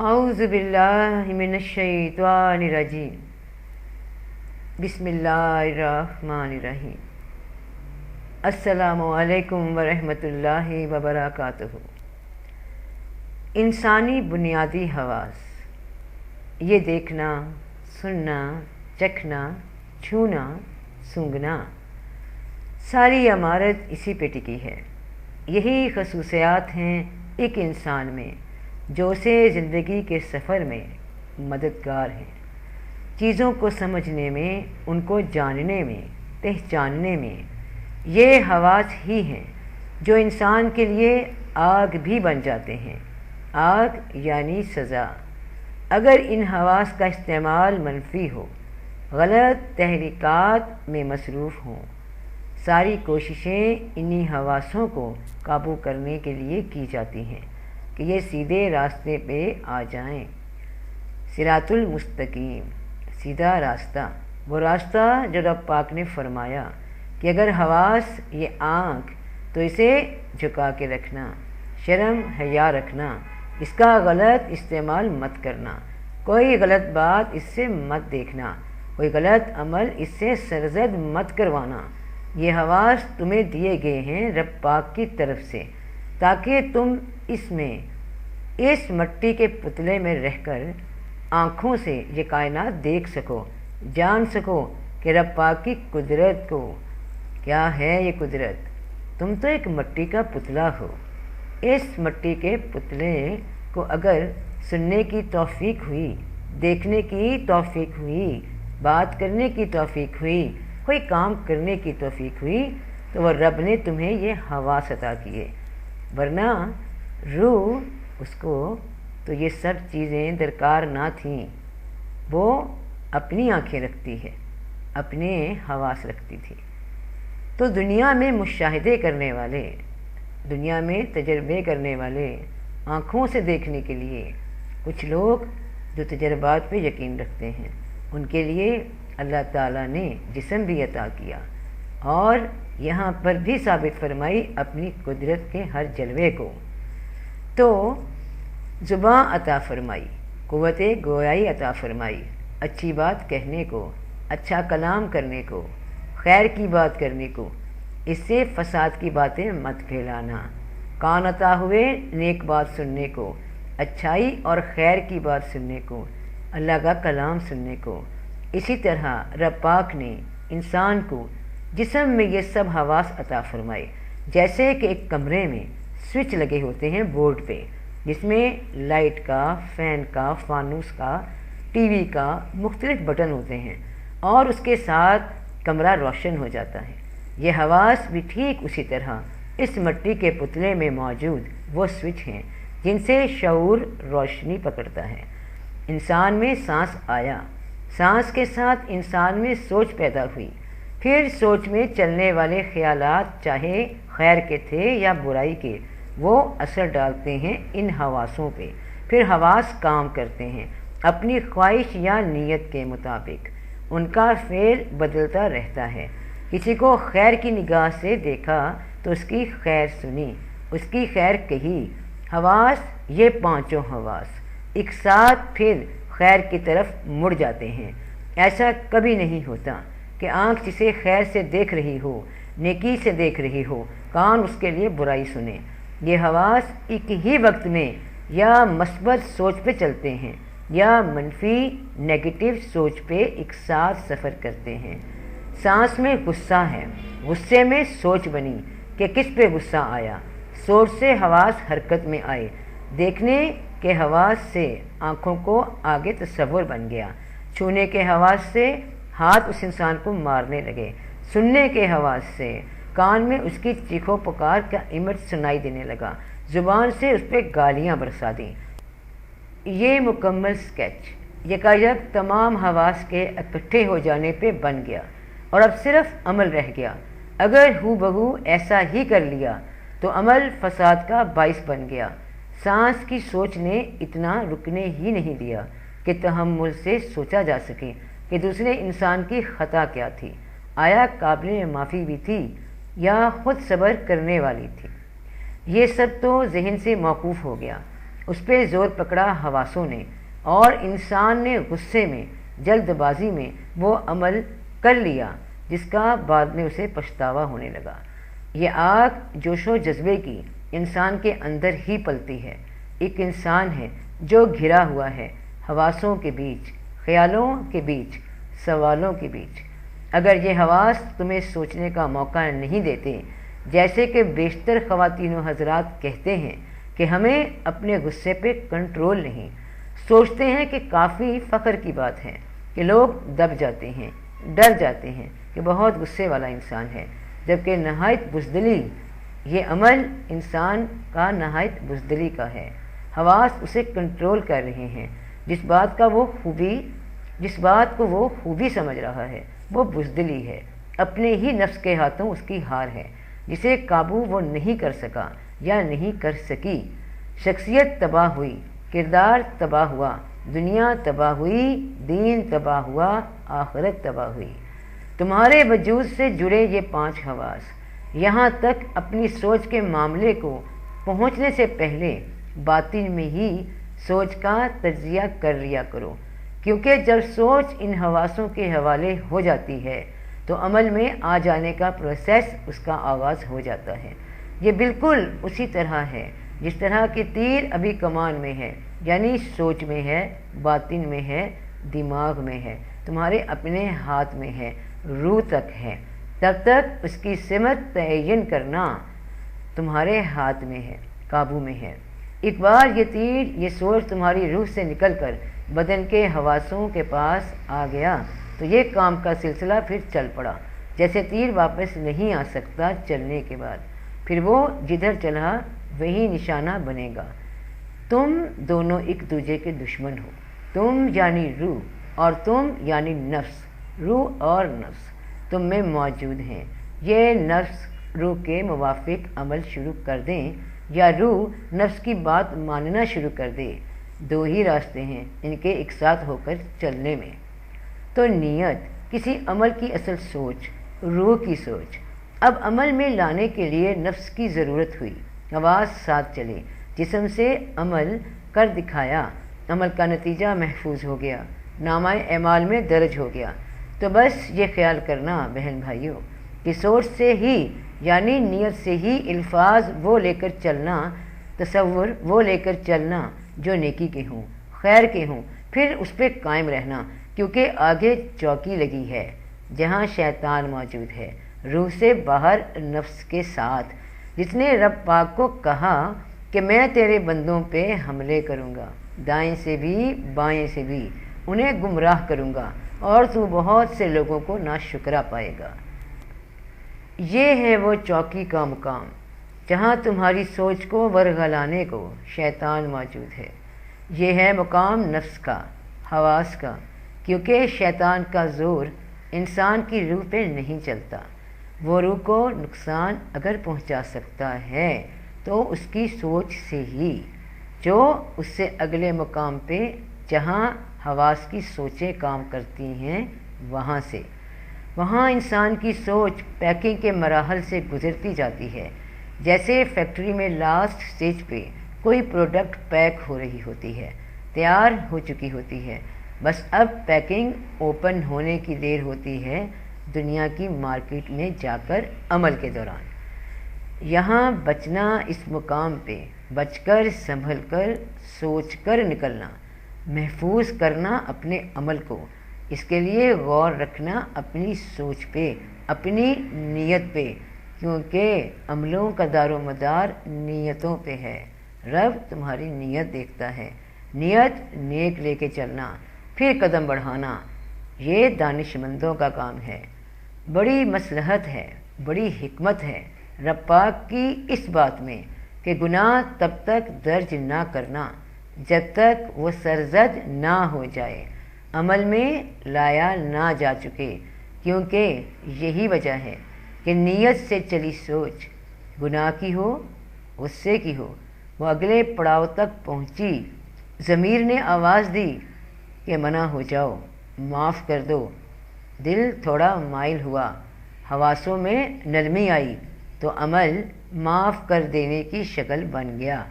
اعوذ باللہ من الشیطان الرجیم بسم اللہ الرحمن الرحیم السلام علیکم ورحمۃ اللہ وبرکاتہ۔ انسانی بنیادی حواس، یہ دیکھنا، سننا، چکھنا، چھونا، سونگھنا، ساری عمارت اسی پہ ٹکی ہے۔ یہی خصوصیات ہیں ایک انسان میں جو اسے زندگی کے سفر میں مددگار ہیں، چیزوں کو سمجھنے میں، ان کو جاننے میں، پہچاننے میں۔ یہ حواس ہی ہیں جو انسان کے لیے آگ بھی بن جاتے ہیں۔ آگ یعنی سزا۔ اگر ان حواس کا استعمال منفی ہو، غلط تحریکات میں مصروف ہوں، ساری کوششیں انہی حواسوں کو قابو کرنے کے لیے کی جاتی ہیں کہ یہ سیدھے راستے پہ آ جائیں۔ صراط المستقیم، سیدھا راستہ، وہ راستہ جو رب پاک نے فرمایا کہ اگر حواس یہ آنکھ تو اسے جھکا کے رکھنا، شرم حیا رکھنا، اس کا غلط استعمال مت کرنا، کوئی غلط بات اس سے مت دیکھنا، کوئی غلط عمل اس سے سرزد مت کروانا۔ یہ حواس تمہیں دیے گئے ہیں رب پاک کی طرف سے تاکہ تم اس مٹی کے پتلے میں رہ کر آنکھوں سے یہ کائنات دیکھ سکو، جان سکو کہ رب پاک کی قدرت کو کیا ہے۔ یہ قدرت، تم تو ایک مٹی کا پتلا ہو۔ اس مٹی کے پتلے کو اگر سننے کی توفیق ہوئی، دیکھنے کی توفیق ہوئی، بات کرنے کی توفیق ہوئی، کوئی کام کرنے کی توفیق ہوئی تو وہ رب نے تمہیں یہ حواس عطا کیے، ورنہ روح اس کو تو یہ سب چیزیں درکار نہ تھیں۔ وہ اپنی آنکھیں رکھتی ہے، اپنے حواس رکھتی تھی۔ تو دنیا میں مشاہدے کرنے والے، دنیا میں تجربے کرنے والے، آنکھوں سے دیکھنے کے لیے کچھ لوگ جو تجربات پہ یقین رکھتے ہیں، ان کے لیے اللہ تعالیٰ نے جسم بھی عطا کیا اور یہاں پر بھی ثابت فرمائی اپنی قدرت کے ہر جلوے کو۔ تو زباں عطا فرمائی، قوت گویائی عطا فرمائی، اچھی بات کہنے کو، اچھا کلام کرنے کو، خیر کی بات کرنے کو، اس سے فساد کی باتیں مت پھیلانا۔ کان عطا ہوئے نیک بات سننے کو، اچھائی اور خیر کی بات سننے کو، اللہ کا کلام سننے کو۔ اسی طرح رب پاک نے انسان کو جسم میں یہ سب حواس عطا فرمائے، جیسے کہ ایک کمرے میں سوئچ لگے ہوتے ہیں بورڈ پہ، جس میں لائٹ کا، فین کا، فانوس کا، ٹی وی کا مختلف بٹن ہوتے ہیں اور اس کے ساتھ کمرہ روشن ہو جاتا ہے۔ یہ حواس بھی ٹھیک اسی طرح اس مٹی کے پتلے میں موجود وہ سوئچ ہیں جن سے شعور روشنی پکڑتا ہے۔ انسان میں سانس آیا، سانس کے ساتھ انسان میں سوچ پیدا ہوئی، پھر سوچ میں چلنے والے خیالات چاہے خیر کے تھے یا برائی کے، وہ اثر ڈالتے ہیں ان حواسوں پہ، پھر حواس کام کرتے ہیں اپنی خواہش یا نیت کے مطابق، ان کا فعل بدلتا رہتا ہے۔ کسی کو خیر کی نگاہ سے دیکھا تو اس کی خیر سنی، اس کی خیر کہی۔ حواس، یہ پانچوں حواس ایک ساتھ پھر خیر کی طرف مڑ جاتے ہیں۔ ایسا کبھی نہیں ہوتا کہ آنکھ جسے خیر سے دیکھ رہی ہو، نیکی سے دیکھ رہی ہو، کان اس کے لیے برائی سنے۔ یہ حواس ایک ہی وقت میں یا مثبت سوچ پہ چلتے ہیں یا منفی نیگیٹو سوچ پہ ایک ساتھ سفر کرتے ہیں۔ سانس میں غصہ ہے، غصے میں سوچ بنی کہ کس پہ غصہ آیا، سوچ سے حواس حرکت میں آئے، دیکھنے کے حواس سے آنکھوں کو آگے تصور بن گیا، چھونے کے حواس سے ہاتھ اس انسان کو مارنے لگے، سننے کے حواس سے کان میں اس کی چیخو پکار کا امیج سنائی دینے لگا، زبان سے اس پہ گالیاں برسا دیں۔ یہ مکمل سکیچ یکایک تمام حواس کے اکٹھے ہو جانے پہ بن گیا اور اب صرف عمل رہ گیا۔ اگر ہو بہو ایسا ہی کر لیا تو عمل فساد کا باعث بن گیا۔ سانس کی سوچ نے اتنا رکنے ہی نہیں دیا کہ تحمل سے سوچا جا سکے کہ دوسرے انسان کی خطا کیا تھی، آیا قابل معافی بھی تھی یا خود صبر کرنے والی تھی۔ یہ سب تو ذہن سے موقوف ہو گیا۔ اس پہ زور پکڑا حواسوں نے، اور انسان نے غصے میں، جلد بازی میں وہ عمل کر لیا جس کا بعد میں اسے پچھتاوا ہونے لگا۔ یہ آگ جوش و جذبے کی انسان کے اندر ہی پلتی ہے۔ ایک انسان ہے جو گھرا ہوا ہے حواسوں کے بیچ، خیالوں کے بیچ، سوالوں کے بیچ۔ اگر یہ حواس تمہیں سوچنے کا موقع نہیں دیتے، جیسے کہ بیشتر خواتین و حضرات کہتے ہیں کہ ہمیں اپنے غصے پہ کنٹرول نہیں، سوچتے ہیں کہ کافی فخر کی بات ہے کہ لوگ دب جاتے ہیں، ڈر جاتے ہیں کہ بہت غصے والا انسان ہے، جبکہ نہایت بزدلی یہ عمل انسان کا نہایت بزدلی کا ہے۔ حواس اسے کنٹرول کر رہے ہیں۔ جس بات کو وہ خوبی سمجھ رہا ہے وہ بزدلی ہے، اپنے ہی نفس کے ہاتھوں اس کی ہار ہے، جسے قابو وہ نہیں کر سکا یا نہیں کر سکی۔ شخصیت تباہ ہوئی، کردار تباہ ہوا، دنیا تباہ ہوئی، دین تباہ ہوا، آخرت تباہ ہوئی۔ تمہارے وجود سے جڑے یہ 5 حواس یہاں تک اپنی سوچ کے معاملے کو پہنچنے سے پہلے باطن میں ہی سوچ کا تجزیہ کر لیا کرو، کیونکہ جب سوچ ان حواسوں کے حوالے ہو جاتی ہے تو عمل میں آ جانے کا پروسیس اس کا آغاز ہو جاتا ہے۔ یہ بالکل اسی طرح ہے جس طرح کہ تیر ابھی کمان میں ہے، یعنی سوچ میں ہے، باطن میں ہے، دماغ میں ہے، تمہارے اپنے ہاتھ میں ہے، روح تک ہے۔ تب تک اس کی سمت تعین کرنا تمہارے ہاتھ میں ہے، قابو میں ہے۔ ایک بار یہ تیر، یہ سوچ تمہاری روح سے نکل کر بدن کے حواسوں کے پاس آ گیا تو یہ کام کا سلسلہ پھر چل پڑا۔ جیسے تیر واپس نہیں آ سکتا چلنے کے بعد، پھر وہ جدھر چلا وہی نشانہ بنے گا۔ تم دونوں ایک دوسرے کے دشمن ہو، تم یعنی روح اور تم یعنی نفس۔ روح اور نفس تم میں موجود ہیں۔ یہ نفس روح کے موافق عمل شروع کر دیں یا روح نفس کی بات ماننا شروع کر دے، 2 ہی راستے ہیں ان کے ایک ساتھ ہو کر چلنے میں۔ تو نیت، کسی عمل کی اصل سوچ، روح کی سوچ، اب عمل میں لانے کے لیے نفس کی ضرورت ہوئی۔ حواس ساتھ چلے، جسم سے عمل کر دکھایا، عمل کا نتیجہ محفوظ ہو گیا، نامہ اعمال میں درج ہو گیا۔ تو بس یہ خیال کرنا بہن بھائیوں کہ سوچ سے ہی یعنی نیت سے ہی الفاظ وہ لے کر چلنا، تصور وہ لے کر چلنا جو نیکی کے ہوں، خیر کے ہوں، پھر اس پہ قائم رہنا، کیونکہ آگے چوکی لگی ہے جہاں شیطان موجود ہے، روح سے باہر نفس کے ساتھ، جس نے رب پاک کو کہا کہ میں تیرے بندوں پہ حملے کروں گا، دائیں سے بھی بائیں سے بھی انہیں گمراہ کروں گا، اور تو بہت سے لوگوں کو ناشکرا پائے گا۔ یہ ہے وہ چوکی کا مقام جہاں تمہاری سوچ کو ورغلانے کو شیطان موجود ہے۔ یہ ہے مقام نفس کا، حواس کا، کیونکہ شیطان کا زور انسان کی روح پہ نہیں چلتا۔ وہ روح کو نقصان اگر پہنچا سکتا ہے تو اس کی سوچ سے ہی، جو اس سے اگلے مقام پہ جہاں حواس کی سوچیں کام کرتی ہیں وہاں سے۔ وہاں انسان کی سوچ پیکنگ کے مراحل سے گزرتی جاتی ہے، جیسے فیکٹری میں لاسٹ سٹیج پہ کوئی پروڈکٹ پیک ہو رہی ہوتی ہے، تیار ہو چکی ہوتی ہے، بس اب پیکنگ اوپن ہونے کی دیر ہوتی ہے دنیا کی مارکیٹ میں جا کر عمل کے دوران۔ یہاں بچنا، اس مقام پہ بچ کر، سنبھل کر، سوچ کر نکلنا، محفوظ کرنا اپنے عمل کو، اس کے لیے غور رکھنا اپنی سوچ پہ، اپنی نیت پہ، کیونکہ عملوں کا دار و مدار نیتوں پہ ہے۔ رب تمہاری نیت دیکھتا ہے۔ نیت نیک لے کے چلنا، پھر قدم بڑھانا، یہ دانش مندوں کا کام ہے۔ بڑی مصلحت ہے، بڑی حکمت ہے رب پاک کی اس بات میں کہ گناہ تب تک درج نہ کرنا جب تک وہ سرزد نہ ہو جائے، عمل میں لایا نہ جا چکے، کیونکہ یہی وجہ ہے کہ نیت سے چلی سوچ، گناہ کی ہو، غصے کی ہو، وہ اگلے پڑاؤ تک پہنچی، ضمیر نے آواز دی کہ منع ہو جاؤ، معاف کر دو، دل تھوڑا مائل ہوا، حواسوں میں نرمی آئی تو عمل معاف کر دینے کی شکل بن گیا۔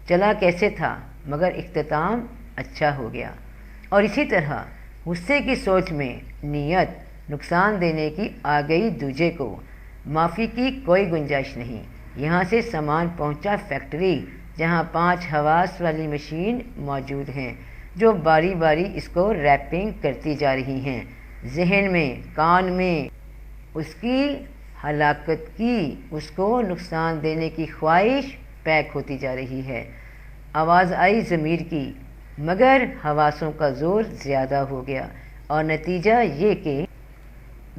چلا کیسے تھا مگر اختتام اچھا ہو گیا۔ اور اسی طرح غصے کی سوچ میں نیت نقصان دینے کی آ گئی، دوجے کو معافی کی کوئی گنجائش نہیں۔ یہاں سے سامان پہنچا فیکٹری، جہاں 5 حواس والی مشین موجود ہیں جو باری باری اس کو ریپنگ کرتی جا رہی ہیں۔ ذہن میں، کان میں اس کی ہلاکت کی، اس کو نقصان دینے کی خواہش پیک ہوتی جا رہی ہے۔ آواز آئی ضمیر کی، مگر حواسوں کا زور زیادہ ہو گیا، اور نتیجہ یہ کہ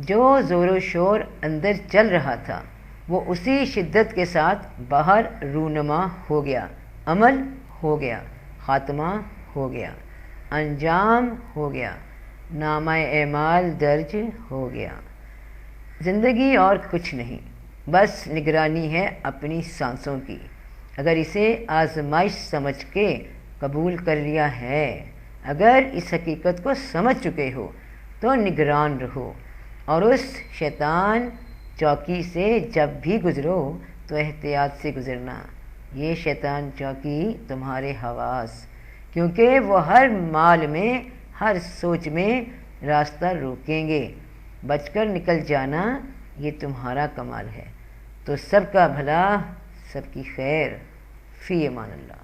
جو زور و شور اندر چل رہا تھا وہ اسی شدت کے ساتھ باہر رونما ہو گیا۔ عمل ہو گیا، خاتمہ ہو گیا، انجام ہو گیا، نامہ اعمال درج ہو گیا۔ زندگی اور کچھ نہیں، بس نگرانی ہے اپنی سانسوں کی۔ اگر اسے آزمائش سمجھ کے قبول کر لیا ہے، اگر اس حقیقت کو سمجھ چکے ہو تو نگران رہو، اور اس شیطان چوکی سے جب بھی گزرو تو احتیاط سے گزرنا۔ یہ شیطان چوکی تمہارے حواس، کیونکہ وہ ہر مال میں، ہر سوچ میں راستہ روکیں گے۔ بچ کر نکل جانا یہ تمہارا کمال ہے۔ تو سب کا بھلا، سب کی خیر، فی امان اللہ۔